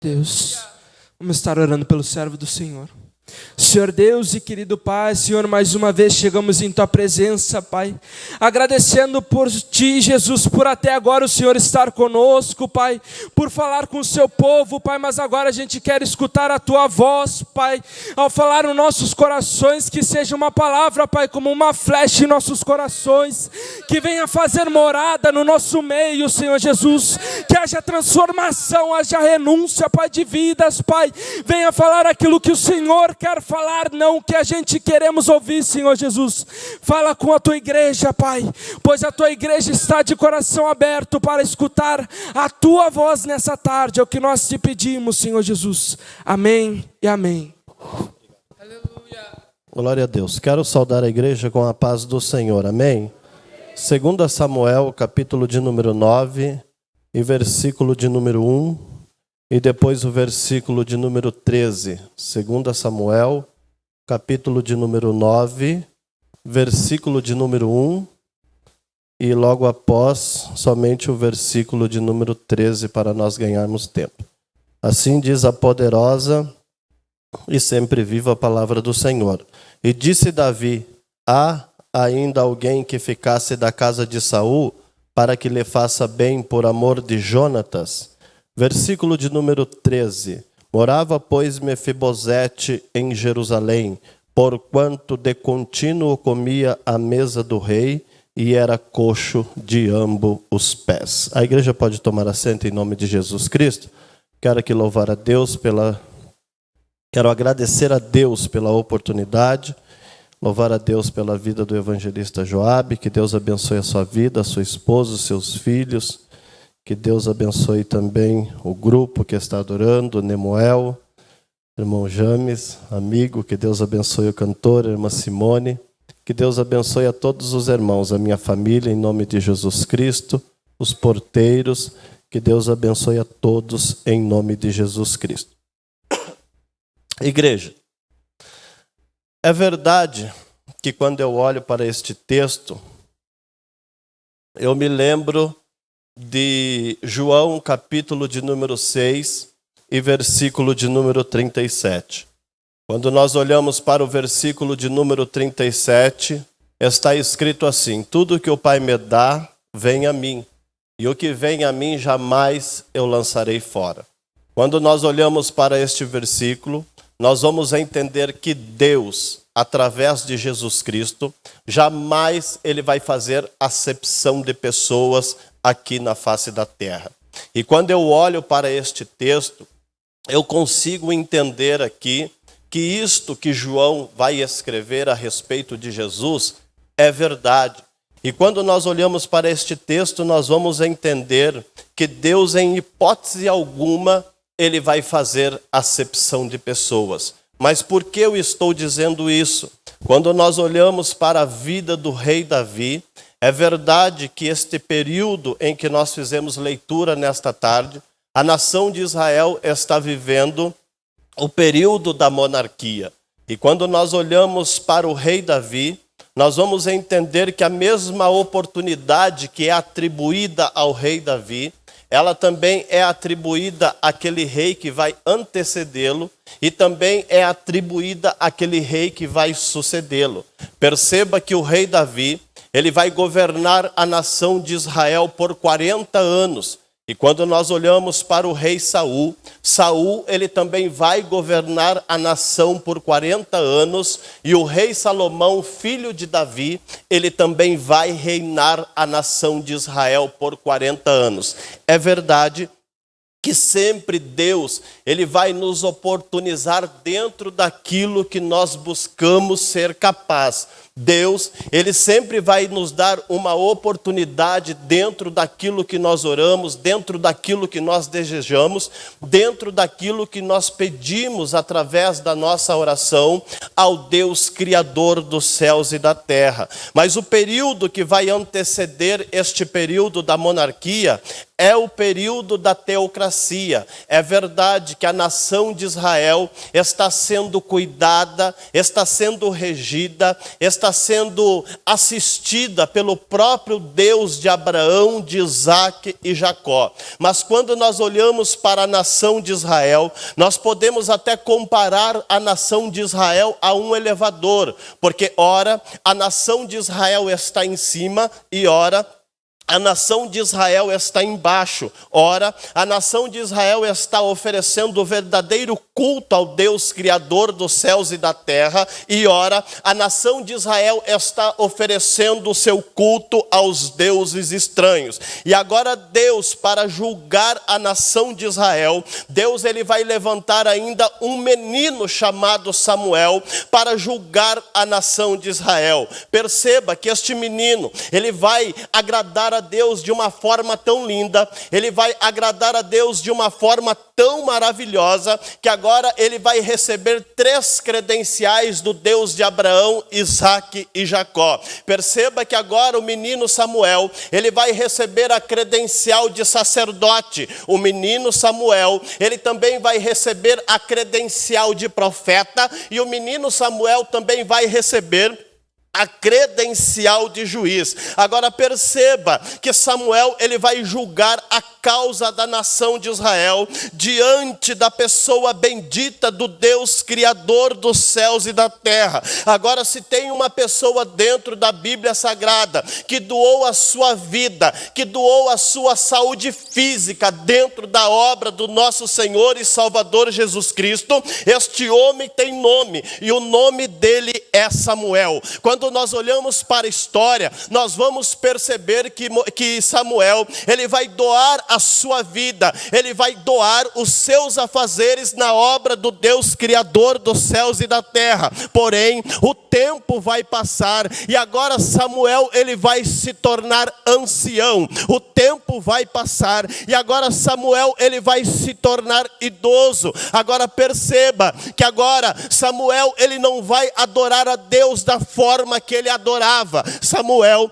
Deus, vamos estar orando pelo servo do Senhor. Senhor Deus e querido Pai, Senhor, mais uma vez chegamos em Tua presença, Pai, agradecendo por Ti, Jesus, por até agora o Senhor estar conosco, Pai, por falar com o Seu povo, Pai, mas agora a gente quer escutar a Tua voz, Pai, ao falar nos nossos corações, que seja uma palavra, Pai, como uma flecha em nossos corações, que venha fazer morada no nosso meio, Senhor Jesus, que haja transformação, haja renúncia, Pai, de vidas, Pai, venha falar aquilo que o Senhor quer falar, não o que a gente queremos ouvir, Senhor Jesus. Fala com a Tua igreja, Pai, pois a Tua igreja está de coração aberto para escutar a Tua voz nessa tarde, é o que nós te pedimos, Senhor Jesus. Amém e amém. Aleluia. Glória a Deus. Quero saudar a igreja com a paz do Senhor, amém? 2 Samuel, capítulo de número 9, e versículo de número 1. E depois o versículo de número 13, 2 Samuel, capítulo de número 9, versículo de número 1, e logo após, somente o versículo de número 13, para nós ganharmos tempo. Assim diz a poderosa e sempre viva a palavra do Senhor. E disse Davi: há ainda alguém que ficasse da casa de Saul, para que lhe faça bem por amor de Jonatas? Versículo de número 13. Morava, pois, Mefibosete em Jerusalém, porquanto de contínuo comia à mesa do rei, e era coxo de ambos os pés. A igreja pode tomar assento em nome de Jesus Cristo. Quero agradecer a Deus pela oportunidade, louvar a Deus pela vida do evangelista Joabe, que Deus abençoe a sua vida, a sua esposa, os seus filhos. Que Deus abençoe também o grupo que está adorando, o Nemuel, irmão James, amigo. Que Deus abençoe o cantor, a irmã Simone. Que Deus abençoe a todos os irmãos, a minha família, em nome de Jesus Cristo, os porteiros. Que Deus abençoe a todos, em nome de Jesus Cristo. Igreja, é verdade que quando eu olho para este texto, eu me lembro de João, capítulo de número 6 e versículo de número 37. Quando nós olhamos para o versículo de número 37, está escrito assim: tudo que o Pai me dá, vem a mim, e o que vem a mim jamais eu lançarei fora. Quando nós olhamos para este versículo, nós vamos entender que Deus, através de Jesus Cristo, jamais Ele vai fazer acepção de pessoas aqui na face da terra. E quando eu olho para este texto, eu consigo entender aqui que isto que João vai escrever a respeito de Jesus é verdade. E quando nós olhamos para este texto, nós vamos entender que Deus, em hipótese alguma, Ele vai fazer acepção de pessoas. Mas por que eu estou dizendo isso? Quando nós olhamos para a vida do rei Davi, é verdade que este período em que nós fizemos leitura nesta tarde, a nação de Israel está vivendo o período da monarquia. E quando nós olhamos para o rei Davi, nós vamos entender que a mesma oportunidade que é atribuída ao rei Davi, ela também é atribuída àquele rei que vai antecedê-lo e também é atribuída àquele rei que vai sucedê-lo. Perceba que o rei Davi, ele vai governar a nação de Israel por 40 anos. E quando nós olhamos para o rei Saul, Saul ele também vai governar a nação por 40 anos. E o rei Salomão, filho de Davi, ele também vai reinar a nação de Israel por 40 anos. É verdade que sempre Deus, Ele vai nos oportunizar dentro daquilo que nós buscamos ser capaz. Deus, Ele sempre vai nos dar uma oportunidade dentro daquilo que nós oramos, dentro daquilo que nós desejamos, dentro daquilo que nós pedimos através da nossa oração ao Deus Criador dos céus e da terra. Mas o período que vai anteceder este período da monarquia é o período da teocracia. É verdade que a nação de Israel está sendo cuidada, está sendo regida, está está sendo assistida pelo próprio Deus de Abraão, de Isaac e Jacó. Mas quando nós olhamos para a nação de Israel, nós podemos até comparar a nação de Israel a um elevador, porque ora a nação de Israel está em cima e ora a nação de Israel está embaixo. Ora, a nação de Israel está oferecendo o verdadeiro culto ao Deus Criador dos céus e da terra. E ora, a nação de Israel está oferecendo o seu culto aos deuses estranhos. E agora Deus, para julgar a nação de Israel, Deus ele vai levantar ainda um menino chamado Samuel para julgar a nação de Israel. Perceba que este menino, ele vai agradar a Deus de uma forma tão linda, ele vai agradar a Deus de uma forma tão maravilhosa, que agora ele vai receber 3 credenciais do Deus de Abraão, Isaac e Jacó. Perceba que agora o menino Samuel, ele vai receber a credencial de sacerdote. O menino Samuel, ele também vai receber a credencial de profeta, e o menino Samuel também vai receber a credencial de juiz. Agora perceba que Samuel ele vai julgar a causa da nação de Israel diante da pessoa bendita do Deus Criador dos céus e da terra. Agora, se tem uma pessoa dentro da Bíblia Sagrada que doou a sua vida, que doou a sua saúde física dentro da obra do nosso Senhor e Salvador Jesus Cristo, este homem tem nome, e o nome dele é Samuel. Quando nós olhamos para a história, nós vamos perceber que Samuel, ele vai doar a sua vida, ele vai doar os seus afazeres na obra do Deus Criador dos céus e da terra. Porém, o tempo vai passar, e agora Samuel, ele vai se tornar ancião. O tempo vai passar, e agora Samuel, ele vai se tornar idoso. Agora perceba que agora Samuel, ele não vai adorar a Deus da forma que ele adorava. Samuel,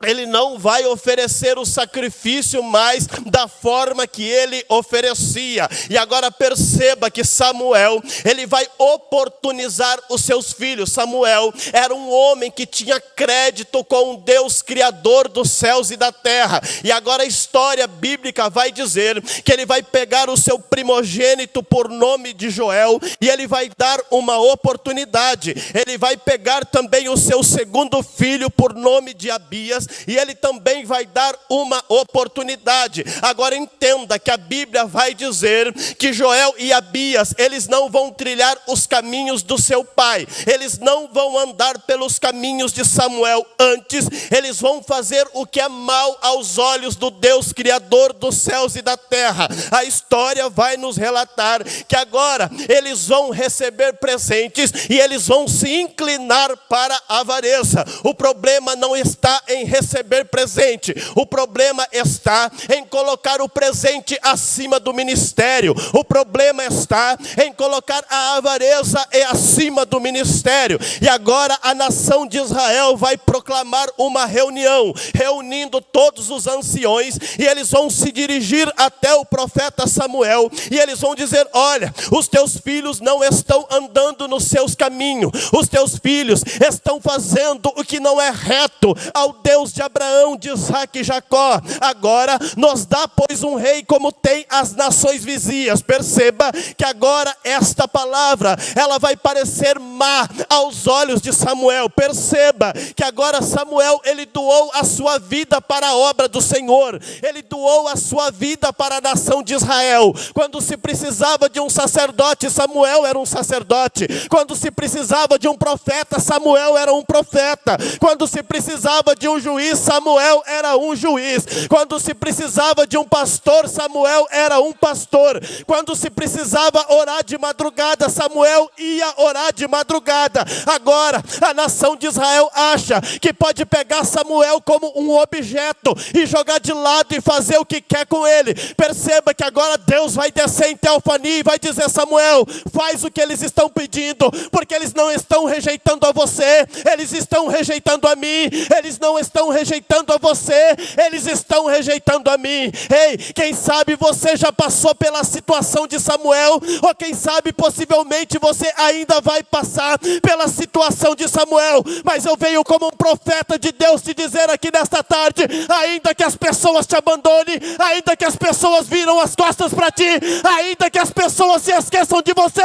ele não vai oferecer o sacrifício mais da forma que ele oferecia. E agora perceba que Samuel, ele vai oportunizar os seus filhos. Samuel era um homem que tinha crédito com o Deus Criador dos céus e da terra. E agora a história bíblica vai dizer que ele vai pegar o seu primogênito por nome de Joel, e ele vai dar uma oportunidade. Ele vai pegar também o seu segundo filho por nome de Abias, e ele também vai dar uma oportunidade. Agora entenda que a Bíblia vai dizer que Joel e Abias, eles não vão trilhar os caminhos do seu pai, eles não vão andar pelos caminhos de Samuel. Antes, eles vão fazer o que é mal aos olhos do Deus Criador dos céus e da terra. A história vai nos relatar que agora eles vão receber presentes e eles vão se inclinar para a avareza. O problema não está em receber presente, o problema está em colocar o presente acima do ministério. O problema está em colocar a avareza acima do ministério. E agora a nação de Israel vai proclamar uma reunião, reunindo todos os anciões, e eles vão se dirigir até o profeta Samuel, e eles vão dizer: olha, os teus filhos não estão andando nos seus caminhos, os teus filhos estão fazendo o que não é reto ao Deus de Abraão, de Isaac e Jacó. Agora nos dá, pois, um rei como tem as nações vizinhas. Perceba que agora esta palavra, ela vai parecer má aos olhos de Samuel. Perceba que agora Samuel, ele doou a sua vida para a obra do Senhor, ele doou a sua vida para a nação de Israel. Quando se precisava de um sacerdote, Samuel era um sacerdote. Quando se precisava de um profeta, Samuel era um profeta. Quando se precisava de um juiz, Samuel era um juiz. Quando se precisava de um pastor, Samuel era um pastor. Quando se precisava orar de madrugada, Samuel ia orar de madrugada. Agora a nação de Israel acha que pode pegar Samuel como um objeto e jogar de lado e fazer o que quer com ele. Perceba que agora Deus vai descer em teofania e vai dizer: Samuel, faz o que eles estão pedindo, porque eles não estão rejeitando a você, eles estão rejeitando a mim. Eles não estão estão rejeitando a você, eles estão rejeitando a mim. Ei, quem sabe você já passou pela situação de Samuel, ou quem sabe possivelmente você ainda vai passar pela situação de Samuel, mas eu venho como um profeta de Deus te dizer aqui nesta tarde, ainda que as pessoas te abandonem, ainda que as pessoas viram as costas para ti, ainda que as pessoas se esqueçam de você,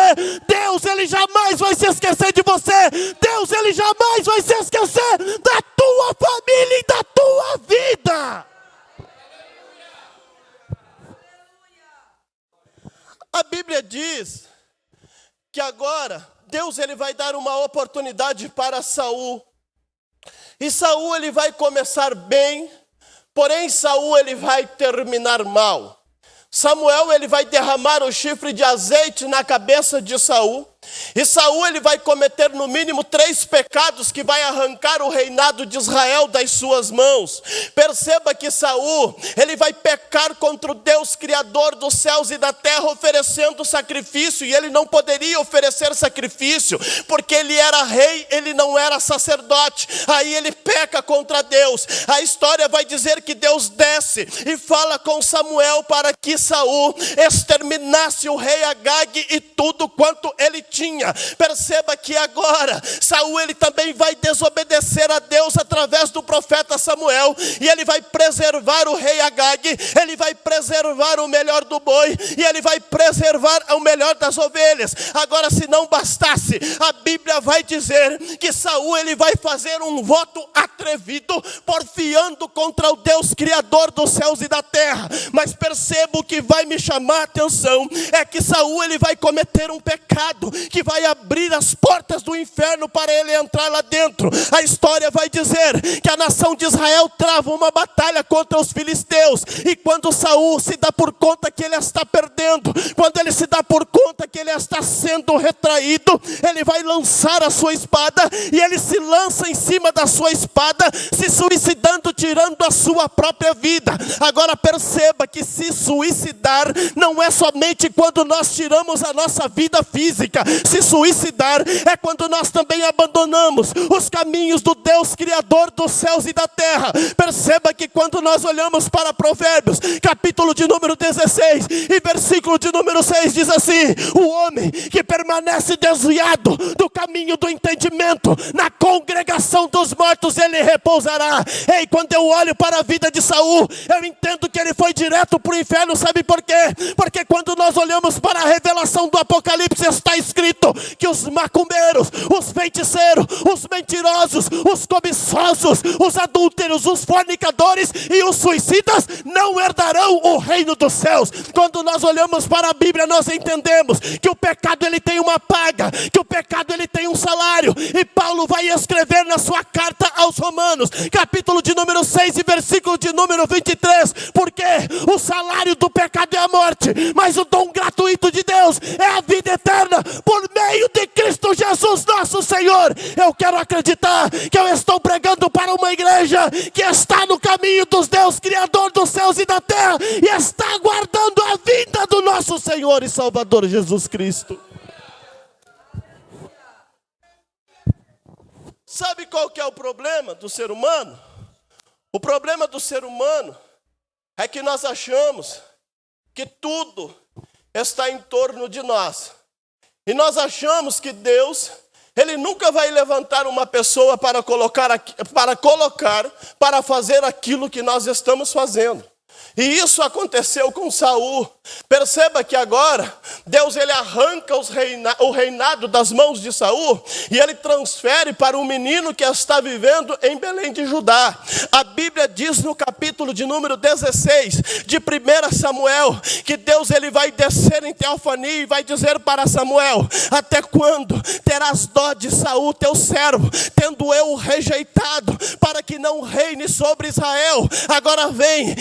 Deus, Ele jamais vai se esquecer de você. Deus, Ele jamais vai se esquecer da tua família e da tua vida. A Bíblia diz que agora Deus ele vai dar uma oportunidade para Saul. E Saul ele vai começar bem, porém Saul ele vai terminar mal. Samuel ele vai derramar o chifre de azeite na cabeça de Saul. E Saul ele vai cometer no mínimo 3 pecados que vai arrancar o reinado de Israel das suas mãos. Perceba que Saul ele vai pecar contra o Deus criador dos céus e da terra, oferecendo sacrifício, e ele não poderia oferecer sacrifício porque ele era rei, ele não era sacerdote. Aí ele peca contra Deus. A história vai dizer que Deus desce e fala com Samuel para que Saul exterminasse o rei Agag e tudo quanto ele tinha. Perceba que agora Saul ele também vai desobedecer a Deus através do profeta Samuel, e ele vai preservar o rei Agag, ele vai preservar o melhor do boi, e ele vai preservar o melhor das ovelhas. Agora, se não bastasse, a Bíblia vai dizer que Saul ele vai fazer um voto atrevido, porfiando contra o Deus criador dos céus e da terra. Mas perceba, o que vai me chamar a atenção é que Saul ele vai cometer um pecado que vai abrir as portas do inferno para ele entrar lá dentro. A história vai dizer que a nação de Israel trava uma batalha contra os filisteus, e quando Saul se dá por conta que ele está perdendo, quando ele se dá por conta que ele está sendo retraído, ele vai lançar a sua espada, e ele se lança em cima da sua espada, se suicidando, tirando a sua própria vida. Agora perceba que se suicidar não é somente quando nós tiramos a nossa vida física. Se suicidar é quando nós também abandonamos os caminhos do Deus criador dos céus e da terra. Perceba que quando nós olhamos para Provérbios, capítulo de número 16 e versículo de número 6, diz assim: o homem que permanece desviado do caminho do entendimento, na congregação dos mortos ele repousará. Ei, quando eu olho para a vida de Saul, eu entendo que ele foi direto para o inferno. Sabe por quê? Porque quando nós olhamos para a revelação do Apocalipse, está escrito que os macumbeiros, os feiticeiros, os mentirosos, os cobiçosos, os adúlteros, os fornicadores e os suicidas não herdarão o reino dos céus. Quando nós olhamos para a Bíblia, nós entendemos que o pecado ele tem uma paga, que o pecado ele tem um salário, e Paulo vai escrever na sua carta aos Romanos, capítulo de número 6 e versículo de número 23, porque o salário do pecado é a morte, mas o dom gratuito de Deus é a vida eterna por meio de Cristo Jesus nosso Senhor. Eu quero acreditar que eu estou pregando para uma igreja que está no caminho dos Deus criador dos céus e da terra, e está aguardando a vinda do nosso Senhor e Salvador Jesus Cristo. Sabe qual que é o problema do ser humano? O problema do ser humano é que nós achamos que tudo está em torno de nós. E nós achamos que Deus, Ele nunca vai levantar uma pessoa para fazer aquilo que nós estamos fazendo. E isso aconteceu com Saul. Perceba que agora Deus ele arranca o reinado das mãos de Saul e ele transfere para um menino que está vivendo em Belém de Judá. A Bíblia diz no capítulo de número 16 de 1 Samuel que Deus ele vai descer em teofania e vai dizer para Samuel: até quando terás dó de Saul teu servo, tendo eu o rejeitado, para que não reine sobre Israel? Agora vem,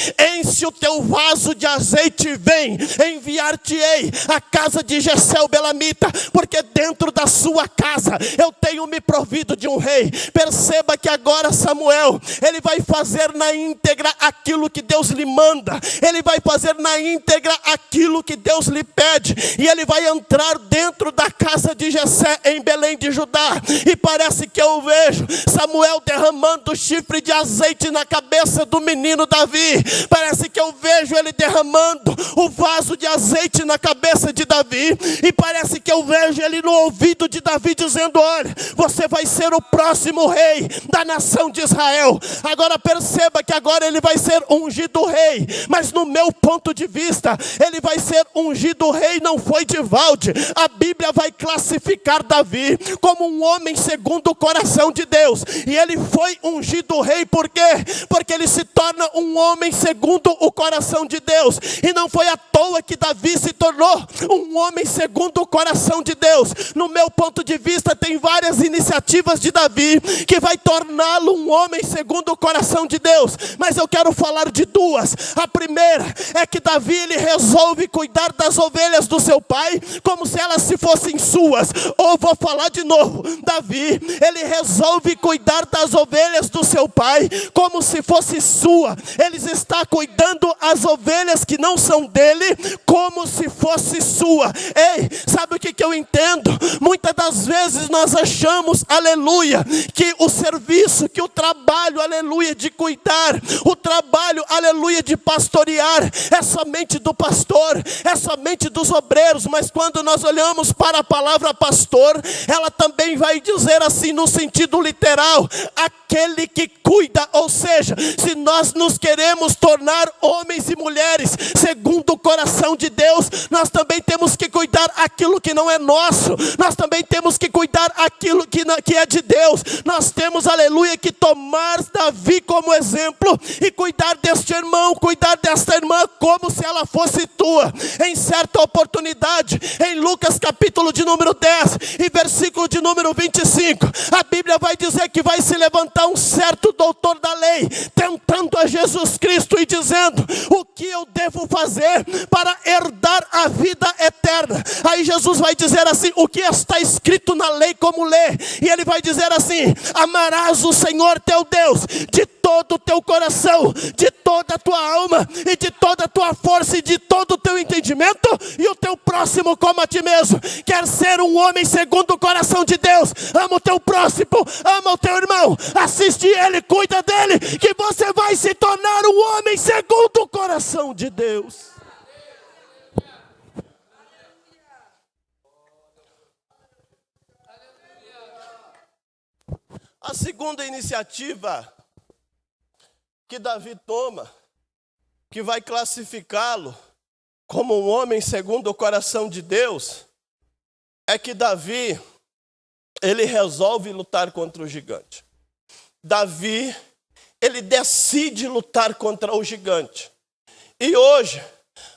se o teu vaso de azeite vem, enviar-te-ei à casa de Jessé o belamita, porque dentro da sua casa eu tenho me provido de um rei. Perceba que agora Samuel, ele vai fazer na íntegra aquilo que Deus lhe manda, ele vai fazer na íntegra aquilo que Deus lhe pede, e ele vai entrar dentro da casa de Jessé em Belém de Judá, e parece que eu vejo Samuel derramando o chifre de azeite na cabeça do menino Davi, parece que eu vejo ele derramando o vaso de azeite na cabeça de Davi, e parece que eu vejo ele no ouvido de Davi dizendo: olha, você vai ser o próximo rei da nação de Israel. Agora perceba que agora ele vai ser ungido rei, mas no meu ponto de vista, ele vai ser ungido rei não foi de balde. A Bíblia vai classificar Davi como um homem segundo o coração de Deus, e ele foi ungido rei por quê? Porque ele se torna um homem segundo o coração de Deus, e não foi à toa que Davi se tornou um homem segundo o coração de Deus. No meu ponto de vista, tem várias iniciativas de Davi que vai torná-lo um homem segundo o coração de Deus, mas eu quero falar de duas. A primeira é que Davi, ele resolve cuidar das ovelhas do seu pai como se elas se fossem suas. Ou vou falar de novo, Davi, ele resolve cuidar das ovelhas do seu pai como se fosse sua. Ele está cuidando as ovelhas que não são dele como se fosse sua. Ei, sabe o que eu entendo? Muitas das vezes nós achamos, aleluia, que o serviço, que o trabalho, aleluia, de cuidar, o trabalho, aleluia, de pastorear é somente do pastor, é somente dos obreiros. Mas quando nós olhamos para a palavra pastor, ela também vai dizer assim no sentido literal, aquele que cuida. Ou seja, se nós nos queremos tornar homens e mulheres segundo o coração de Deus, nós também temos que cuidar aquilo que não é nosso, nós também temos que cuidar aquilo que é de Deus. Nós temos, aleluia, que tomar Davi como exemplo e cuidar deste irmão, cuidar desta irmã como se ela fosse tua. Em certa oportunidade, em Lucas capítulo de número 10 e versículo de número 25, a Bíblia vai dizer que vai se levantar um certo doutor da lei, tentando a Jesus Cristo e dizendo: o que eu devo fazer para herdar a vida eterna? Aí Jesus vai dizer assim: o que está escrito na lei, como lê? E ele vai dizer assim: amarás o Senhor teu Deus de todo o teu coração, de toda a tua alma e de toda a tua força e de todo o teu entendimento, e o teu próximo como a ti mesmo. Quer ser um homem segundo o coração de Deus? Ama o teu próximo, ama o teu irmão, assiste ele, cuida dele, que você vai se tornar um homem segundo o coração de Deus. A segunda iniciativa que Davi toma, que vai classificá-lo como um homem segundo o coração de Deus, é que Davi, ele resolve lutar contra o gigante. Davi, ele decide lutar contra o gigante. E hoje,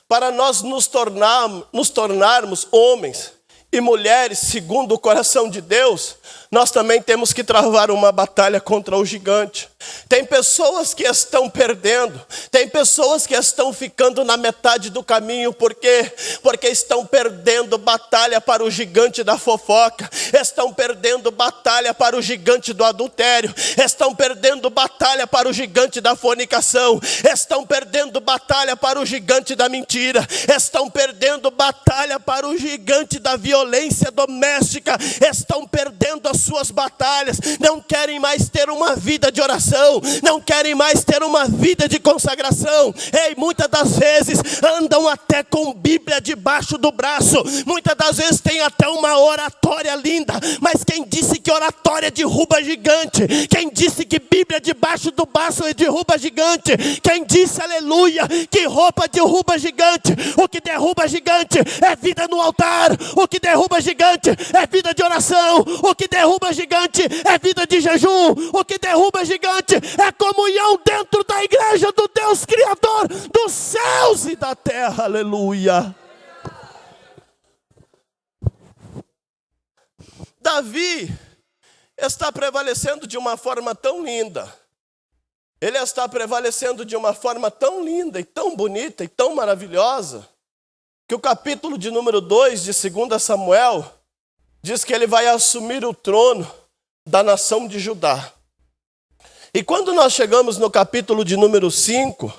para nós nos tornarmos homens e mulheres segundo o coração de Deus, nós também temos que travar uma batalha contra o gigante. Tem pessoas que estão perdendo, tem pessoas que estão ficando na metade do caminho. Por quê? Porque estão perdendo batalha para o gigante da fofoca, estão perdendo batalha para o gigante do adultério, estão perdendo batalha para o gigante da fornicação, estão perdendo batalha para o gigante da mentira, estão perdendo batalha para o gigante da violência doméstica, estão perdendo as suas batalhas, não querem mais ter uma vida de oração, não querem mais ter uma vida de consagração. Ei, muitas das vezes andam até com Bíblia debaixo do braço, muitas das vezes tem até uma oratória linda, mas quem disse que oratória derruba gigante? Quem disse que Bíblia debaixo do braço derruba gigante? Quem disse, aleluia, que roupa derruba gigante? O que derruba gigante é vida no altar, o que derruba gigante é vida de oração, o que derruba gigante é vida de jejum, o que derruba gigante é comunhão dentro da igreja do Deus Criador dos céus e da terra, aleluia. Davi está prevalecendo de uma forma tão linda, ele está prevalecendo de uma forma tão linda e tão bonita e tão maravilhosa, que o capítulo de número 2 de 2 Samuel diz que ele vai assumir o trono da nação de Judá. E quando nós chegamos no capítulo de número 5,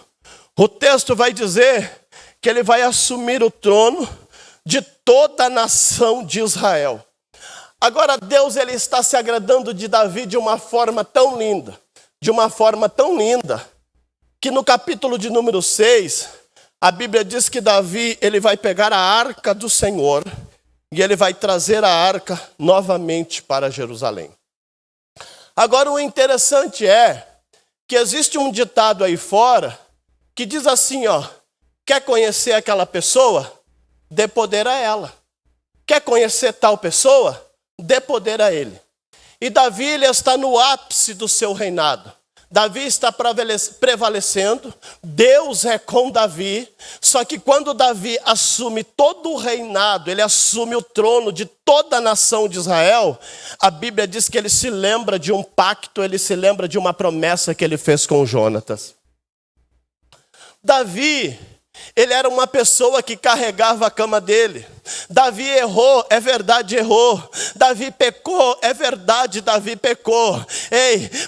o texto vai dizer que ele vai assumir o trono de toda a nação de Israel. Agora Deus ele está se agradando de Davi de uma forma tão linda, que no capítulo de número 6, a Bíblia diz que Davi ele vai pegar a arca do Senhor e ele vai trazer a arca novamente para Jerusalém. Agora o interessante é que existe um ditado aí fora que diz assim, quer conhecer aquela pessoa? Dê poder a ela. Quer conhecer tal pessoa? Dê poder a ele. E Davi ele está no ápice do seu reinado. Davi está prevalecendo, Deus é com Davi, só que quando Davi assume todo o reinado, ele assume o trono de toda a nação de Israel, a Bíblia diz que ele se lembra de um pacto, ele se lembra de uma promessa que ele fez com Jonatas. Davi, ele era uma pessoa que carregava a cama dele. Davi errou, é verdade, errou. Davi pecou, é verdade, Davi pecou.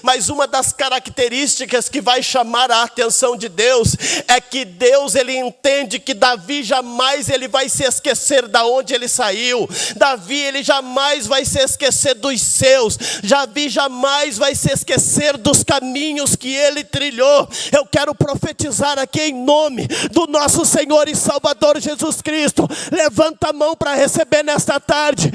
Mas uma das características que vai chamar a atenção de Deus é que Deus ele entende que Davi jamais ele vai se esquecer da onde ele saiu. Davi ele jamais vai se esquecer dos seus. Davi jamais vai se esquecer dos caminhos que ele trilhou. Eu quero profetizar aqui em nome do nosso Senhor e Salvador Jesus Cristo. Levanta a mão para receber nesta tarde.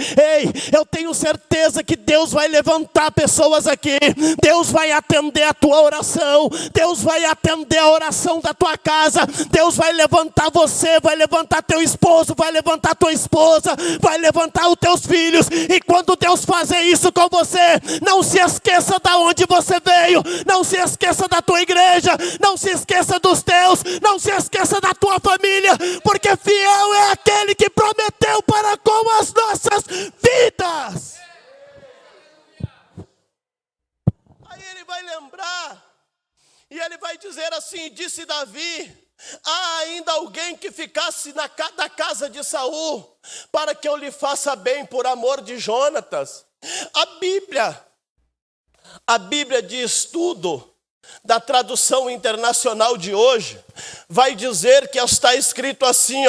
Eu tenho certeza que Deus vai levantar pessoas aqui. Deus vai atender a tua oração. Deus vai atender a oração da tua casa. Deus vai levantar você, vai levantar teu esposo, vai levantar tua esposa, vai levantar os teus filhos. E quando Deus fazer isso com você, não se esqueça da onde você veio. Não se esqueça da tua igreja. Não se esqueça dos teus. Não se esqueça da tua família. Porque fiel é aquele que prometeu para com as nossas vidas. Aí ele vai lembrar e ele vai dizer assim: disse Davi, há ainda alguém que ficasse da casa de Saul, para que eu lhe faça bem por amor de Jonatas. A Bíblia de estudo da tradução internacional de hoje vai dizer que está escrito assim,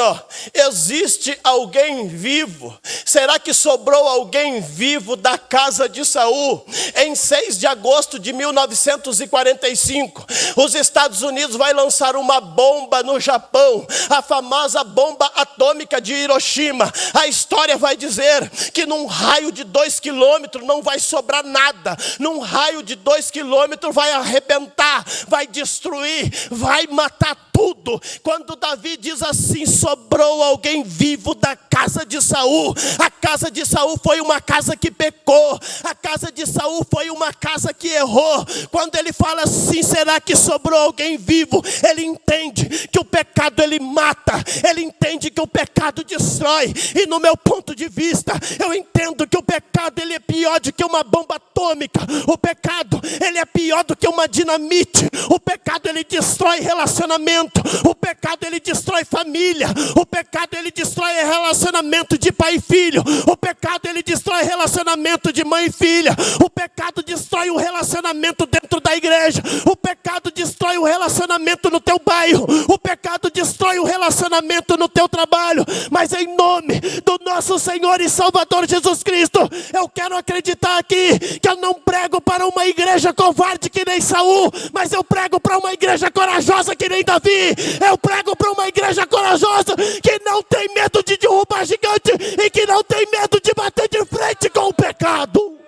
existe alguém vivo? Será que sobrou alguém vivo da casa de Saul? Em 6 de agosto de 1945, os Estados Unidos vai lançar uma bomba no Japão, a famosa bomba atômica de Hiroshima. A história vai dizer que num raio de 2 quilômetros não vai sobrar nada, num raio de 2 quilômetros vai arrebentar, vai destruir, vai matar tudo. Quando Davi diz assim, sobrou alguém vivo da casa de Saul. A casa de Saul foi uma casa que pecou. A casa de Saul foi uma casa que errou. Quando ele fala assim, será que sobrou alguém vivo? Ele entende que o pecado ele mata. Ele entende que o pecado destrói. E no meu ponto de vista, eu entendo que o pecado ele é pior do que uma bomba atômica. O pecado ele é pior do que uma dinamite. O pecado ele destrói relacionamento. O pecado ele destrói família. O pecado ele destrói relacionamento de pai e filho. O pecado ele destrói relacionamento de mãe e filha. O pecado destrói o relacionamento dentro da igreja. O pecado destrói o relacionamento no teu bairro. O pecado destrói o relacionamento no teu trabalho. Mas em nome do nosso Senhor e Salvador Jesus Cristo, eu quero acreditar aqui que eu não prego para uma igreja covarde que nem Saul, mas eu prego para uma igreja corajosa que nem Davi. Eu prego para uma igreja corajosa que não tem medo de derrubar gigante e que não tem medo de bater de frente com o pecado.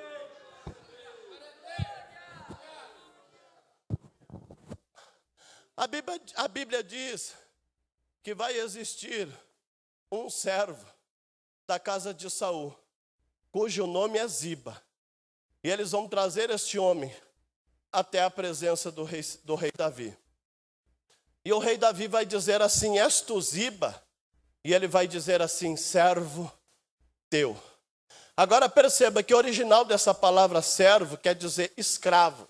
A Bíblia diz que vai existir um servo da casa de Saul, cujo nome é Ziba. E eles vão trazer este homem até a presença do rei Davi. E o rei Davi vai dizer assim, és tu Ziba? E ele vai dizer assim, servo teu. Agora perceba que o original dessa palavra servo quer dizer escravo.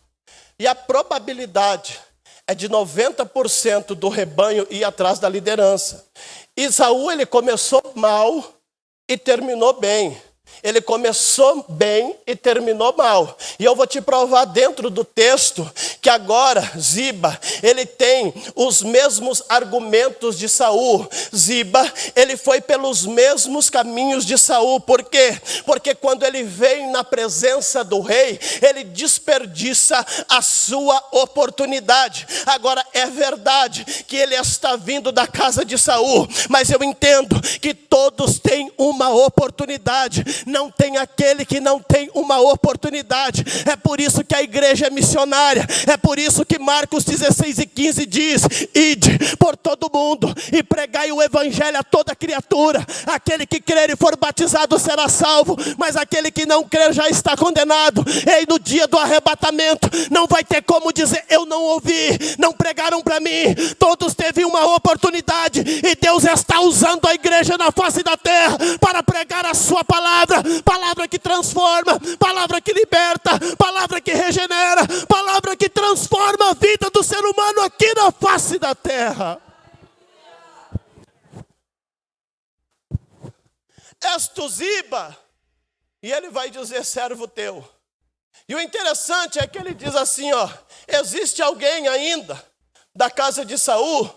E a probabilidade é de 90% do rebanho ir atrás da liderança. E Saul, ele começou mal e terminou bem. Ele começou bem e terminou mal. E eu vou te provar dentro do texto que agora Ziba, ele tem os mesmos argumentos de Saul. Ziba, ele foi pelos mesmos caminhos de Saul. Por quê? Porque quando ele vem na presença do rei, ele desperdiça a sua oportunidade. Agora é verdade que ele está vindo da casa de Saul, mas eu entendo que todos têm uma oportunidade. Não tem aquele que não tem uma oportunidade. É por isso que a igreja é missionária. É por isso que Marcos 16:15 diz: ide por todo mundo e pregai o evangelho a toda criatura. Aquele que crer e for batizado será salvo, mas aquele que não crer já está condenado. E no dia do arrebatamento não vai ter como dizer: eu não ouvi, não pregaram para mim. Todos teve uma oportunidade e Deus está usando a igreja na face da terra para pregar a sua palavra. Palavra que transforma, palavra que liberta, palavra que regenera, palavra que transforma a vida do ser humano aqui na face da terra. És tu, Ziba? E ele vai dizer: servo teu. E o interessante é que ele diz assim, ó: existe alguém ainda da casa de Saul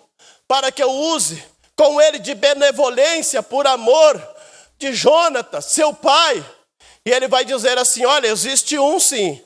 para que eu use com ele de benevolência por amor de Jonatas, seu pai? E ele vai dizer assim: olha, existe um sim.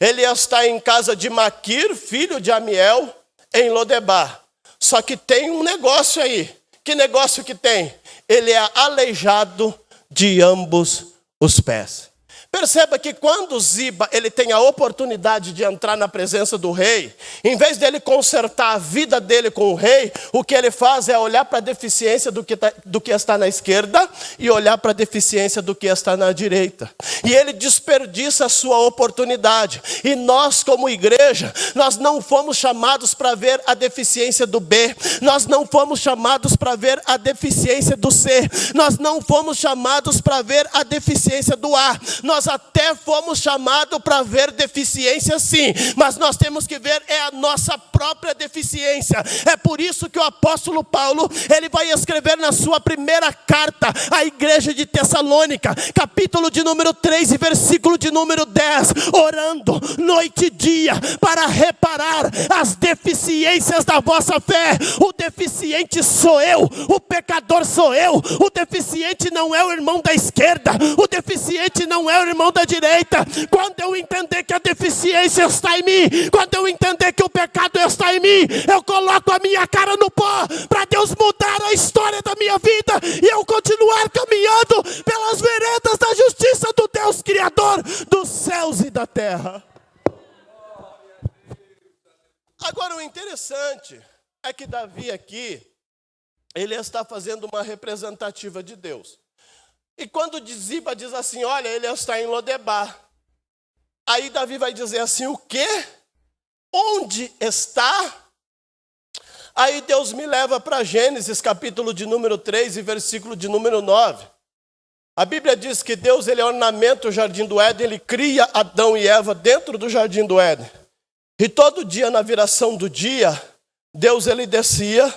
Ele está em casa de Maquir, filho de Amiel, em Lodebar. Só que tem um negócio aí. Que negócio que tem? Ele é aleijado de ambos os pés. Perceba que quando Ziba ele tem a oportunidade de entrar na presença do rei, em vez dele consertar a vida dele com o rei, o que ele faz é olhar para a deficiência do que está na esquerda e olhar para a deficiência do que está na direita. E ele desperdiça a sua oportunidade. E nós, como igreja, nós não fomos chamados para ver a deficiência do B. Nós não fomos chamados para ver a deficiência do C. Nós não fomos chamados para ver a deficiência do A. Nós até fomos chamados para ver deficiência sim, mas nós temos que ver a nossa própria deficiência. É por isso que o apóstolo Paulo, ele vai escrever na sua primeira carta à igreja de Tessalônica, capítulo de número 3 e versículo de número 10, orando noite e dia para reparar as deficiências da vossa fé. O deficiente sou eu, o pecador sou eu. O deficiente não é o irmão da esquerda, o deficiente não é o irmão da direita. Quando eu entender que a deficiência está em mim, quando eu entender que o pecado está em mim, eu coloco a minha cara no pó para Deus mudar a história da minha vida e eu continuar caminhando pelas veredas da justiça do Deus Criador dos céus e da terra. Agora o interessante é que Davi aqui, ele está fazendo uma representativa de Deus. E quando Ziba diz assim, olha, ele está em Lodebar. Aí Davi vai dizer assim, o quê? Onde está? Aí Deus me leva para Gênesis, capítulo de número 3 e versículo de número 9. A Bíblia diz que Deus, ele ornamenta o jardim do Éden, ele cria Adão e Eva dentro do jardim do Éden. E todo dia, na viração do dia, Deus, ele descia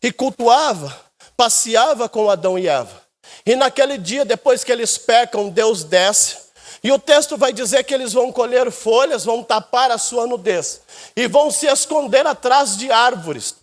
e cultuava, passeava com Adão e Eva. E naquele dia, depois que eles pecam, Deus desce. E o texto vai dizer que eles vão colher folhas, vão tapar a sua nudez. E vão se esconder atrás de árvores.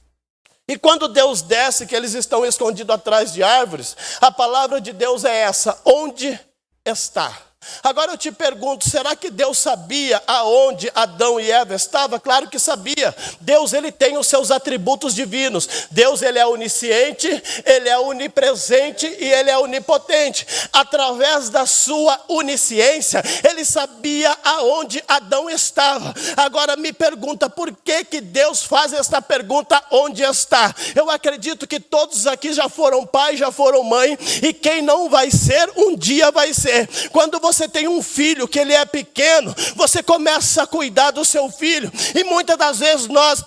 E quando Deus desce, que eles estão escondidos atrás de árvores, a palavra de Deus é essa, onde está? Agora eu te pergunto, será que Deus sabia aonde Adão e Eva estavam? Claro que sabia. Deus, ele tem os seus atributos divinos. Deus, ele é onisciente, ele é onipresente e ele é onipotente. Através da sua onisciência, ele sabia aonde Adão estava. Agora me pergunta, por que Deus faz esta pergunta, onde está? Eu acredito que todos aqui já foram pai, já foram mãe, e quem não vai ser, um dia vai ser. Quando você tem um filho que ele é pequeno, você começa a cuidar do seu filho, e muitas das vezes nós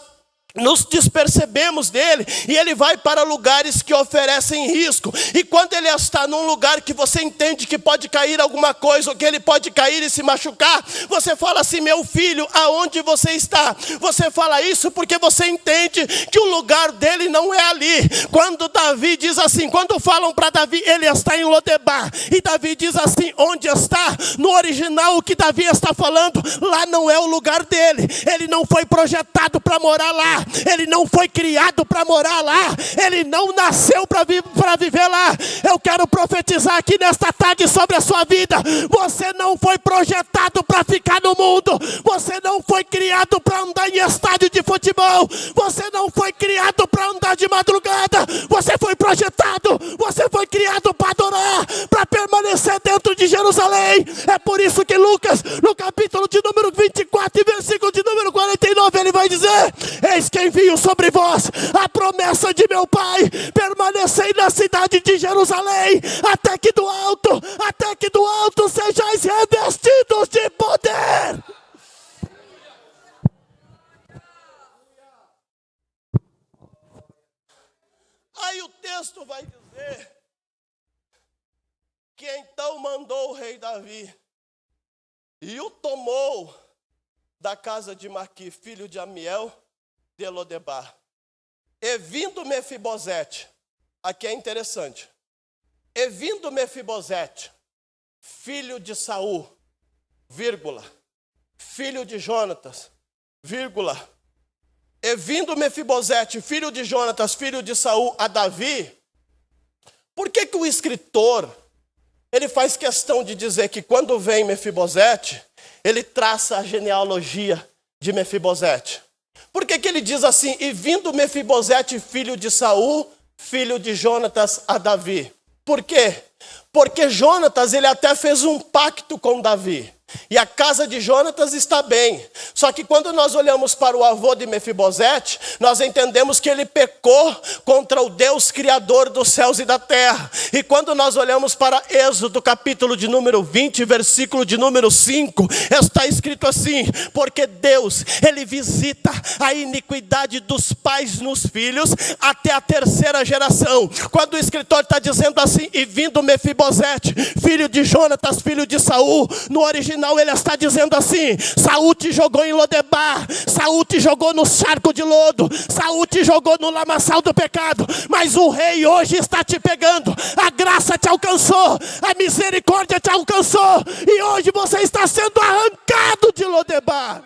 nos despercebemos dele, e ele vai para lugares que oferecem risco. E quando ele está num lugar que você entende que pode cair alguma coisa, ou que ele pode cair e se machucar, você fala assim: meu filho, aonde você está? Você fala isso porque você entende que o lugar dele não é ali. Quando Davi diz assim, quando falam para Davi, ele está em Lodebar, e Davi diz assim, onde está? No original, o que Davi está falando, lá não é o lugar dele. Ele não foi projetado para morar lá. Ele não foi criado para morar lá. Ele não nasceu para viver lá. Eu quero profetizar aqui nesta tarde sobre a sua vida. Você não foi projetado para ficar no mundo. Você não foi criado para andar em estádio de futebol. Você não foi criado para andar de madrugada. Você foi projetado. Você foi criado para adorar, para permanecer dentro de Jerusalém. É por isso que Lucas, no capítulo de número 24 e versículo de número 49, ele vai dizer: eis que envio sobre vós a promessa de meu Pai, permanecei na cidade de Jerusalém, até que do alto sejais revestidos de poder. Aí o texto vai dizer que então mandou o rei Davi, e o tomou da casa de Maqui, filho de Amiel, de Lodebar. E vindo Mefibosete, aqui é interessante, e vindo Mefibosete, filho de Saul, vírgula, filho de Jonatas, vírgula, e vindo Mefibosete, filho de Jonatas, filho de Saul, a Davi. Por que o escritor, ele faz questão de dizer que quando vem Mefibosete, ele traça a genealogia de Mefibosete? Por que ele diz assim, e vindo Mefibosete, filho de Saul, filho de Jonatas, a Davi? Por quê? Porque Jonatas, ele até fez um pacto com Davi. E a casa de Jonatas está bem. Só que quando nós olhamos para o avô de Mefibosete, nós entendemos que ele pecou contra o Deus criador dos céus e da terra. E quando nós olhamos para Êxodo, capítulo de número 20, versículo de número 5, está escrito assim: porque Deus, ele visita a iniquidade dos pais nos filhos até a terceira geração. Quando o escritor está dizendo assim, e vindo Mefibosete, filho de Jonatas, filho de Saul, no original ele está dizendo assim: Saul te jogou em Lodebar, Saul te jogou no charco de lodo, Saul te jogou no lamaçal do pecado, mas o rei hoje está te pegando, a graça te alcançou, a misericórdia te alcançou, e hoje você está sendo arrancado de Lodebar.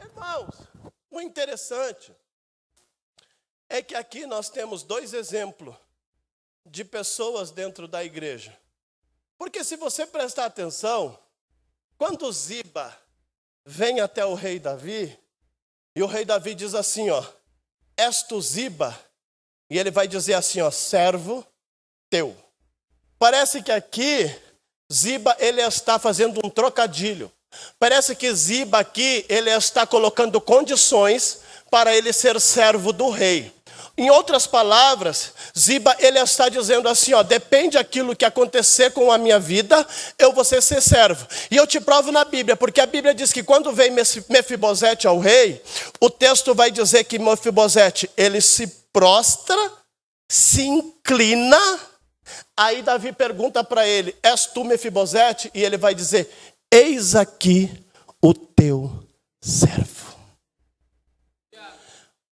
Irmãos, o interessante é que aqui nós temos dois exemplos de pessoas dentro da igreja. Porque se você prestar atenção, quando Ziba vem até o rei Davi, e o rei Davi diz assim, ó, és tu Ziba? E ele vai dizer assim, ó, servo teu. Parece que aqui, Ziba, ele está fazendo um trocadilho. Parece que Ziba aqui, ele está colocando condições para ele ser servo do rei. Em outras palavras, Ziba, ele está dizendo assim, ó, depende daquilo que acontecer com a minha vida, eu vou ser servo. E eu te provo na Bíblia, porque a Bíblia diz que quando vem Mefibosete ao rei, o texto vai dizer que Mefibosete, ele se prostra, se inclina. Aí Davi pergunta para ele, és tu Mefibosete? E ele vai dizer, eis aqui o teu servo.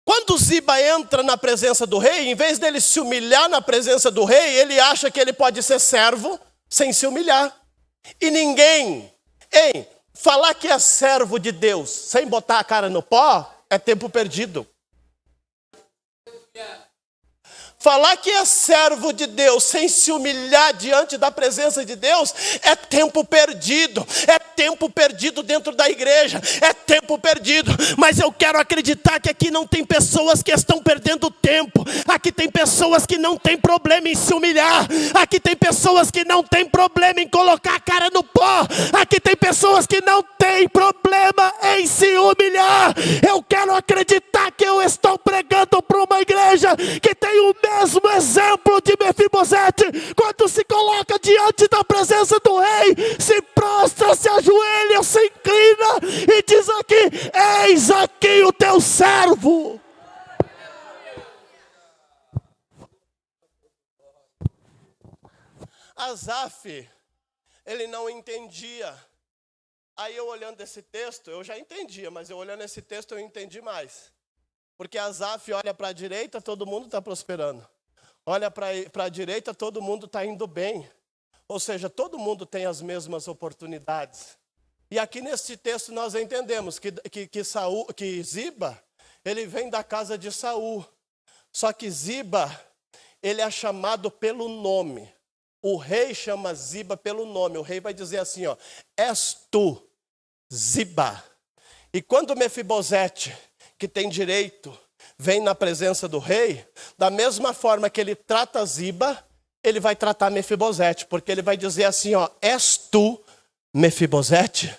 Quando Ziba entra na presença do rei, em vez dele se humilhar na presença do rei, ele acha que ele pode ser servo sem se humilhar. E ninguém, falar que é servo de Deus sem botar a cara no pó é tempo perdido. Falar que é servo de Deus sem se humilhar diante da presença de Deus é tempo perdido. É tempo perdido dentro da igreja. É tempo perdido. Mas eu quero acreditar que aqui não tem pessoas que estão perdendo tempo. Aqui tem pessoas que não tem problema em se humilhar. Aqui tem pessoas que não tem problema em colocar a cara no pó. Aqui tem pessoas que não tem problema em se humilhar. Eu quero acreditar que eu estou pregando para uma igreja que tem o mesmo exemplo de Mefibosete, quando se coloca diante da presença do rei, se prostra, se ajoelha, se inclina e diz aqui: eis aqui o teu servo. Asaf, ele não entendia. Aí eu olhando esse texto, eu já entendia, mas eu olhando esse texto eu entendi mais. Porque Asaf olha para a direita, todo mundo está prosperando. Olha para a direita, todo mundo está indo bem. Ou seja, todo mundo tem as mesmas oportunidades. E aqui nesse texto nós entendemos que Ziba, ele vem da casa de Saul. Só que Ziba, ele é chamado pelo nome. O rei chama Ziba pelo nome. O rei vai dizer assim, ó: és tu, Ziba. E quando Mefibosete, que tem direito, vem na presença do rei, da mesma forma que ele trata Ziba, ele vai tratar Mefibosete, porque ele vai dizer assim, ó: és tu, Mefibosete?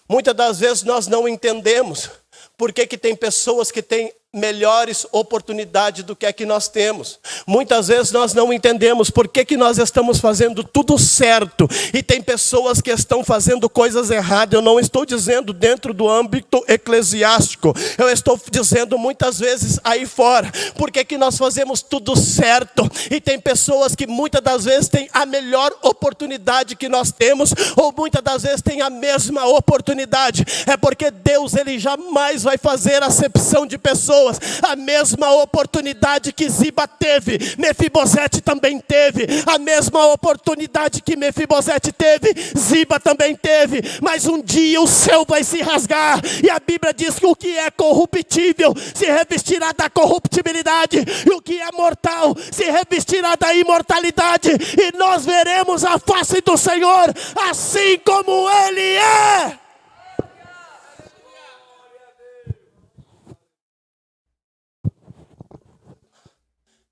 Muitas das vezes nós não entendemos por que tem pessoas que têm melhores oportunidades do que a que nós temos. Muitas vezes nós não entendemos por que nós estamos fazendo tudo certo e tem pessoas que estão fazendo coisas erradas. Eu não estou dizendo dentro do âmbito eclesiástico, eu estou dizendo muitas vezes aí fora. Por que nós fazemos tudo certo e tem pessoas que muitas das vezes têm a melhor oportunidade que nós temos, ou muitas das vezes têm a mesma oportunidade? É porque Deus, ele jamais vai fazer acepção de pessoas. A mesma oportunidade que Ziba teve, Mefibosete também teve. A mesma oportunidade que Mefibosete teve, Ziba também teve. Mas um dia o céu vai se rasgar, e a Bíblia diz que o que é corruptível se revestirá da corruptibilidade, e o que é mortal se revestirá da imortalidade, e nós veremos a face do Senhor assim como Ele é.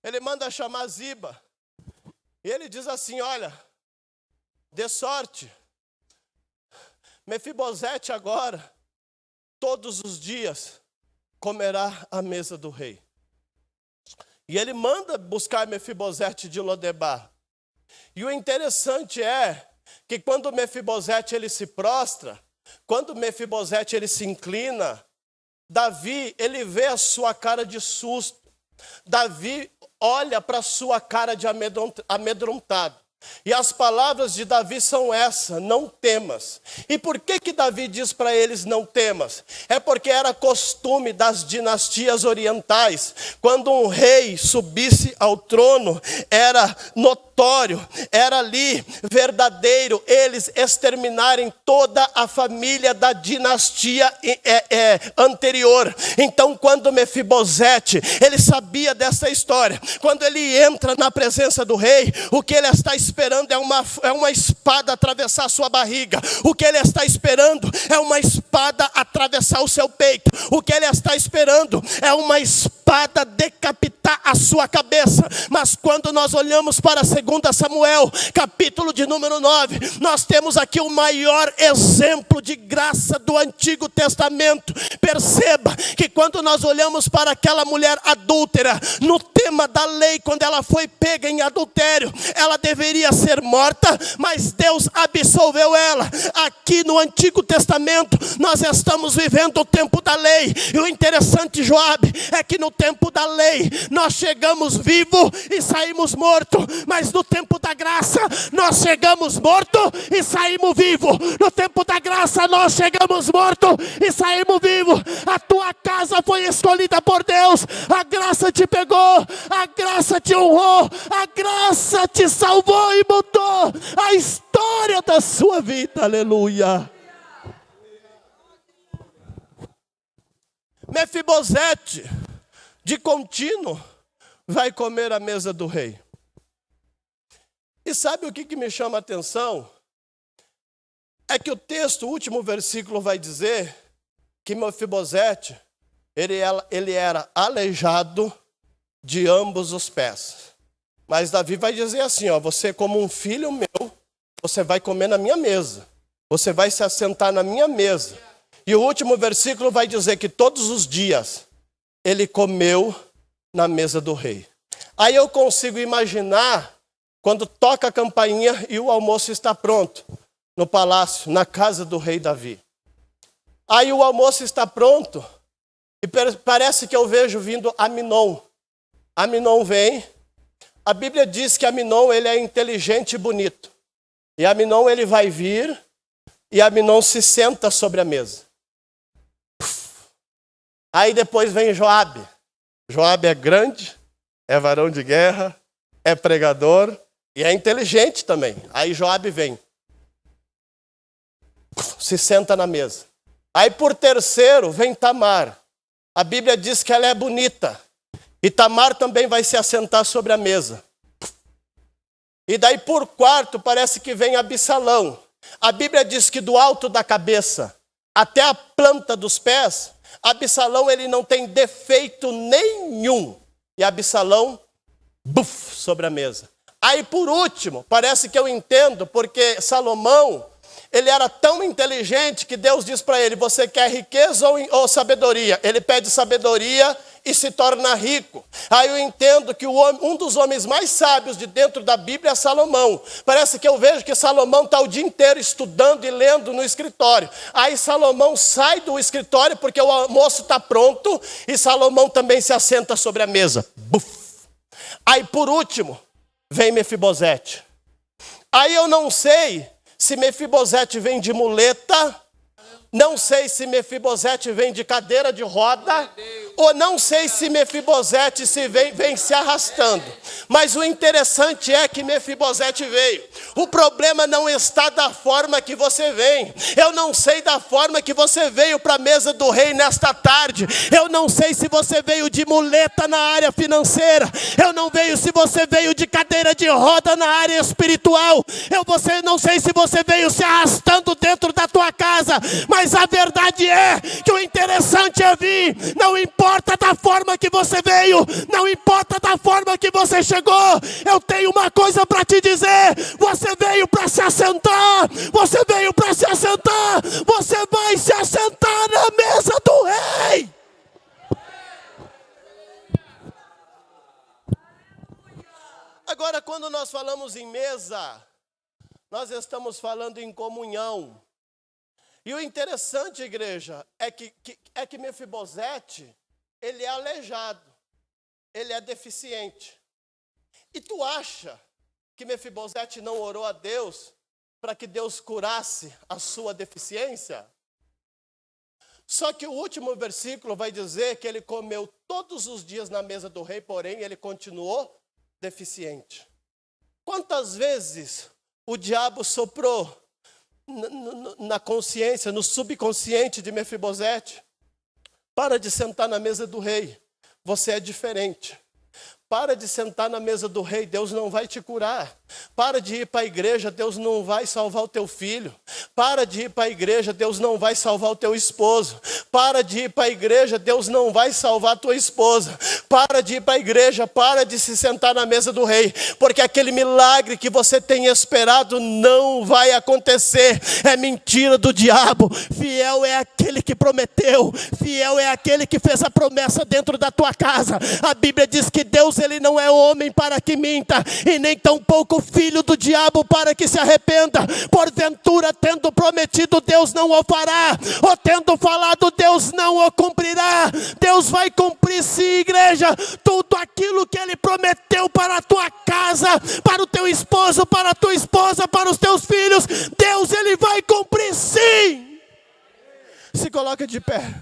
Ele manda chamar Ziba. E ele diz assim, olha, dê sorte. Mefibosete agora, todos os dias, comerá à mesa do rei. E ele manda buscar Mefibosete de Lodebar. E o interessante é que quando Mefibosete ele se prostra, quando Mefibosete ele se inclina, Davi, ele vê a sua cara de susto. Davi olha para a sua cara de amedrontado. E as palavras de Davi são essas: não temas. E por que Davi diz para eles não temas? É porque era costume das dinastias orientais, quando um rei subisse ao trono, era notório, era ali verdadeiro, eles exterminarem toda a família da dinastia anterior. Então quando Mefibosete, ele sabia dessa história, quando ele entra na presença do rei, o que ele está esperando é uma espada atravessar a sua barriga. O que ele está esperando é uma espada atravessar o seu peito. O que ele está esperando é uma espada decapitar a sua cabeça. Mas quando nós olhamos para 2 Samuel, capítulo de número 9, nós temos aqui o maior exemplo de graça do Antigo Testamento. Perceba que quando nós olhamos para aquela mulher adúltera, no tema da lei, quando ela foi pega em adultério, ela deveria ser morta, mas Deus absolveu ela. Aqui no Antigo Testamento, nós estamos vivendo o tempo da lei. E o interessante, Joabe, é que no tempo da lei, nós chegamos vivos e saímos mortos. Mas no tempo da graça, nós chegamos mortos e saímos vivos. No tempo da graça, nós chegamos mortos e saímos vivos. A tua casa foi escolhida por Deus. A graça te pegou, a graça te honrou, a graça te salvou e mudou a história da sua vida. Aleluia. Mefibosete, de contínuo, vai comer à mesa do rei. E sabe o que me chama a atenção? É que o texto, o último versículo vai dizer que Mefibosete, ele era aleijado de ambos os pés. Mas Davi vai dizer assim, ó: você como um filho meu, você vai comer na minha mesa. Você vai se assentar na minha mesa. E o último versículo vai dizer que todos os dias ele comeu na mesa do rei. Aí eu consigo imaginar quando toca a campainha e o almoço está pronto no palácio, na casa do rei Davi. Aí o almoço está pronto e parece que eu vejo vindo Aminon. Aminon vem. A Bíblia diz que Aminon ele é inteligente e bonito. E Aminon ele vai vir e Aminon se senta sobre a mesa. Aí depois vem Joabe. Joabe é grande, é varão de guerra, é pregador e é inteligente também. Aí Joabe vem, se senta na mesa. Aí por terceiro vem Tamar. A Bíblia diz que ela é bonita. E Tamar também vai se assentar sobre a mesa. E daí por quarto parece que vem Absalão. A Bíblia diz que do alto da cabeça até a planta dos pés, Absalão ele não tem defeito nenhum. E Absalão, sobre a mesa. Aí por último, parece que eu entendo, porque Salomão, ele era tão inteligente que Deus diz para ele, você quer riqueza ou sabedoria? Ele pede sabedoria e se torna rico. Aí eu entendo que um dos homens mais sábios de dentro da Bíblia é Salomão. Parece que eu vejo que Salomão está o dia inteiro estudando e lendo no escritório. Aí Salomão sai do escritório porque o almoço está pronto e Salomão também se assenta sobre a mesa. Aí por último, vem Mefibosete. Aí eu não sei se Mefibosete vem de muleta, não sei se Mefibosete vem de cadeira de roda, ou não sei se Mefibosete vem se arrastando. Mas o interessante é que Mefibosete veio. O problema não está da forma que você vem. Eu não sei da forma que você veio para a mesa do rei nesta tarde. Eu não sei se você veio de muleta na área financeira. Eu não veio se você veio de cadeira de roda na área espiritual. Não sei se você veio se arrastando dentro da tua casa. Mas a verdade é que o interessante é vir. Não importa da forma que você veio, não importa da forma que você chegou, eu tenho uma coisa para te dizer, você veio para se assentar, você veio para se assentar, você vai se assentar na mesa do rei. Agora, quando nós falamos em mesa, nós estamos falando em comunhão. E o interessante, igreja, é que Mefibosete, ele é aleijado, ele é deficiente. E tu acha que Mefibosete não orou a Deus para que Deus curasse a sua deficiência? Só que o último versículo vai dizer que ele comeu todos os dias na mesa do rei, porém ele continuou deficiente. Quantas vezes o diabo soprou na consciência, no subconsciente de Mefibosete? Para de sentar na mesa do rei, você é diferente. Para de sentar na mesa do rei, Deus não vai te curar. Para de ir para a igreja, Deus não vai salvar o teu filho. Para de ir para a igreja, Deus não vai salvar o teu esposo. Para de ir para a igreja, Deus não vai salvar a tua esposa. Para de ir para a igreja, para de se sentar na mesa do rei. Porque aquele milagre que você tem esperado não vai acontecer. É mentira do diabo. Fiel é aquele que prometeu. Fiel é aquele que fez a promessa dentro da tua casa. A Bíblia diz que Deus ele não é homem para que minta, e nem tampouco filho do diabo para que se arrependa. Porventura, tendo prometido, Deus não o fará, ou tendo falado, Deus não o cumprirá. Deus vai cumprir sim, igreja, tudo aquilo que ele prometeu para a tua casa, para o teu esposo, para a tua esposa, para os teus filhos. Deus ele vai cumprir sim. Se coloca de pé.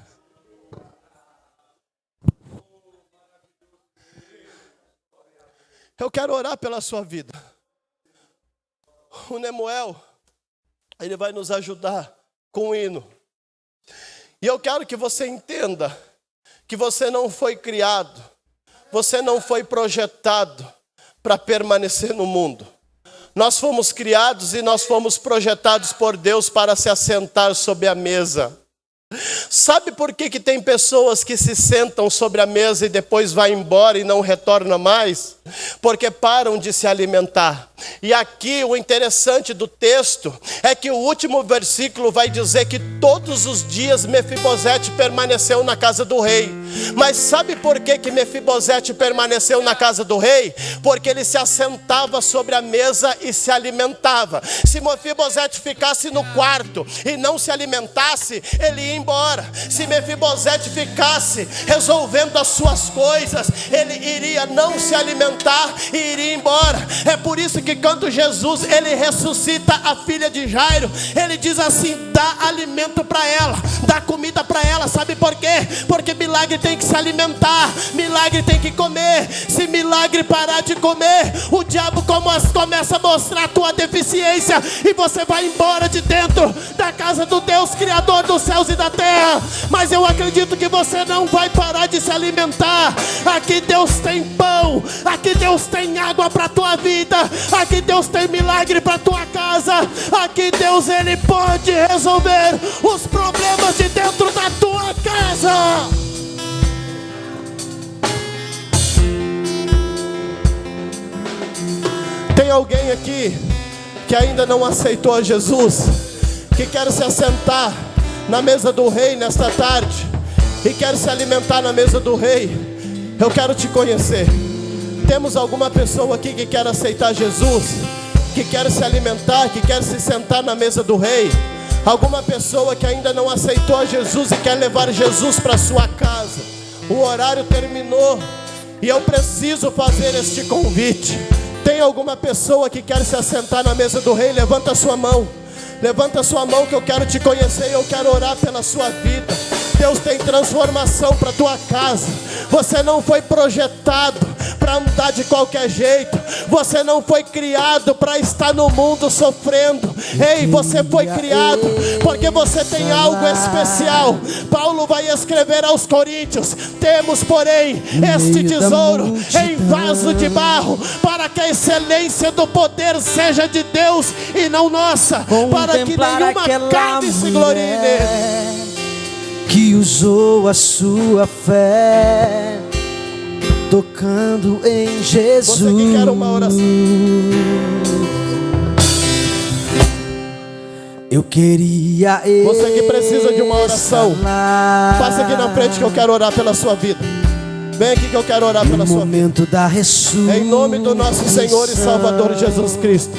Eu quero orar pela sua vida. O Nemuel, ele vai nos ajudar com o hino. E eu quero que você entenda que você não foi criado, você não foi projetado para permanecer no mundo. Nós fomos criados e nós fomos projetados por Deus para se assentar sobre a mesa. Sabe por que tem pessoas que se sentam sobre a mesa e depois vai embora e não retorna mais? Porque param de se alimentar. E aqui o interessante do texto é que o último versículo vai dizer que todos os dias Mefibosete permaneceu na casa do rei. Mas sabe por que Mefibosete permaneceu na casa do rei? Porque ele se assentava sobre a mesa e se alimentava. Se Mefibosete ficasse no quarto e não se alimentasse, ele ia embora. Se Mefibosete ficasse resolvendo as suas coisas, ele iria não se alimentar e iria embora. É por isso que quando Jesus ele ressuscita a filha de Jairo, ele diz assim: dá alimento para ela, dá comida para ela. Sabe por quê? Porque milagre tem que se alimentar, milagre tem que comer. Se milagre parar de comer, o diabo começa a mostrar a tua deficiência e você vai embora de dentro da casa do Deus Criador dos céus e da terra. Mas eu acredito que você não vai parar de se alimentar. Aqui Deus tem pão, aqui Deus tem água para a tua vida, aqui Deus tem milagre para a tua casa, aqui Deus ele pode resolver os problemas de dentro da tua casa. Tem alguém aqui que ainda não aceitou a Jesus, que quer se assentar na mesa do rei nesta tarde e quer se alimentar na mesa do rei? Eu quero te conhecer. Temos alguma pessoa aqui que quer aceitar Jesus, que quer se alimentar, que quer se sentar na mesa do rei? Alguma pessoa que ainda não aceitou a Jesus e quer levar Jesus para sua casa? O horário terminou e eu preciso fazer este convite. Tem alguma pessoa que quer se assentar na mesa do rei? Levanta a sua mão. Levanta a sua mão que eu quero te conhecer e eu quero orar pela sua vida. Deus tem transformação para a tua casa. Você não foi projetado para andar de qualquer jeito. Você não foi criado para estar no mundo sofrendo. Ei, você foi criado porque você tem algo especial. Paulo vai escrever aos Coríntios: temos, porém, este tesouro em vaso de barro, para que a excelência do poder seja de Deus e não nossa, para que nenhuma carne se glorie nele. Que usou a sua fé, tocando em Jesus. Você que quer uma oração, eu queria. Você que precisa de uma oração, passa aqui na frente que eu quero orar pela sua vida. Vem aqui que eu quero orar pela sua vida. Da ressurreição, em nome do nosso Senhor e Salvador Jesus Cristo,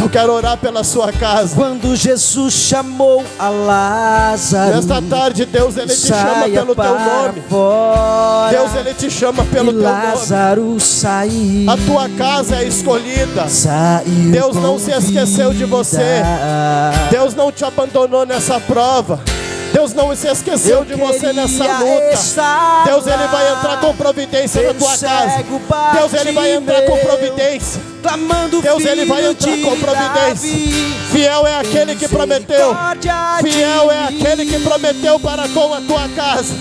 eu quero orar pela sua casa. Quando Jesus chamou a Lázaro, nesta tarde Deus ele te chama pelo teu nome. Fora, Deus ele te chama pelo teu Lázaro nome. Saiu, a tua casa é escolhida. Saiu. Deus não se esqueceu de você. Deus não te abandonou nessa prova. Deus não se esqueceu de você nessa luta. Deus ele vai entrar com providência na tua casa. Deus ele vai entrar com providência. Deus ele vai entrar com providência. Fiel é aquele que prometeu. Fiel é aquele que prometeu para com a tua casa.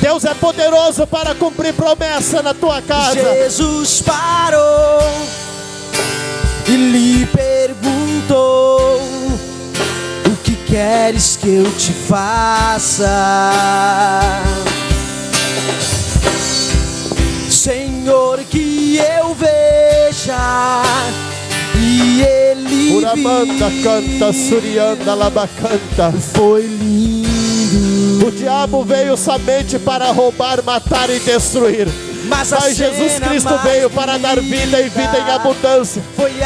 Deus é poderoso para cumprir promessa na tua casa. Jesus parou e lhe perguntou: o que queres que eu te faça? Senhor, que eu veja. E ele Uramanda canta, Surianda labacanta. Foi lindo. O diabo veio somente para roubar, matar e destruir. Mas Jesus Cristo veio para dar vida e vida em abundância.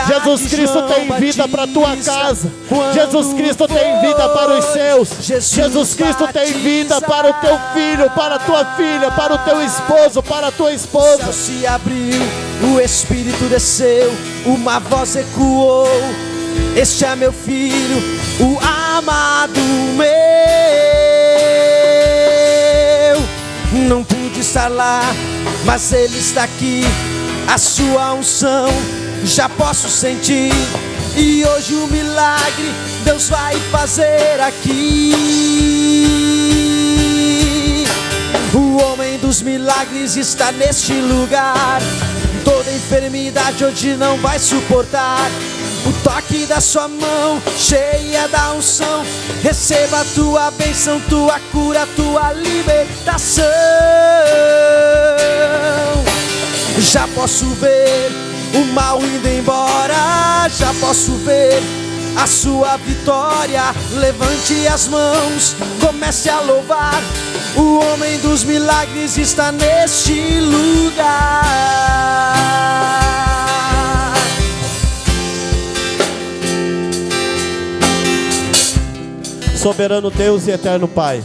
Jesus Cristo tem vida para a tua casa. Jesus Cristo tem vida para os seus. Jesus Cristo tem vida para o teu filho, para a tua filha, para o teu esposo, para a tua esposa. O céu se abriu, o Espírito desceu, uma voz ecoou: este é meu filho, o amado meu. Não pude estar lá, mas ele está aqui. A sua unção já posso sentir. E hoje o milagre Deus vai fazer aqui. O homem dos milagres está neste lugar. Toda enfermidade hoje não vai suportar. o toque da sua mão, cheia da unção. Receba a tua bênção, tua cura, tua libertação. Já posso ver o mal indo embora, já posso ver a sua vitória. Levante as mãos, comece a louvar. O homem dos milagres está neste lugar. Soberano Deus e eterno Pai,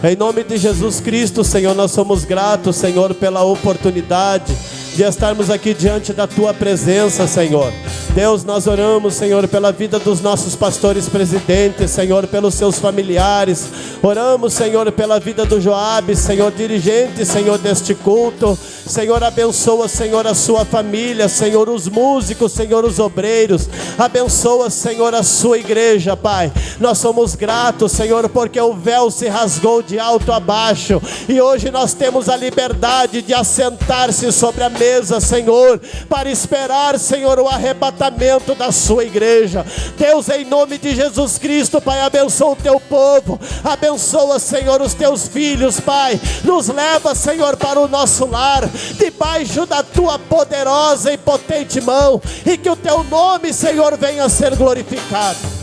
em nome de Jesus Cristo, Senhor, nós somos gratos, Senhor, pela oportunidade de estarmos aqui diante da Tua presença, Senhor. Deus, nós oramos, Senhor, pela vida dos nossos pastores presidentes, Senhor, pelos seus familiares. Oramos, Senhor, pela vida do Joabe, Senhor, dirigente, Senhor, deste culto. Senhor, abençoa, Senhor, a sua família, Senhor, os músicos, Senhor, os obreiros. Abençoa, Senhor, a sua igreja, Pai. Nós somos gratos, Senhor, porque o véu se rasgou de alto a baixo. E hoje nós temos a liberdade de assentar-se sobre a mesa, Senhor, para esperar, Senhor, o arrebatamento da sua igreja. Deus, em nome de Jesus Cristo, Pai, abençoa o teu povo. Abençoa, Senhor, os teus filhos, Pai. Nos leva, Senhor, para o nosso lar, debaixo da tua poderosa e potente mão, e que o teu nome, Senhor, venha a ser glorificado.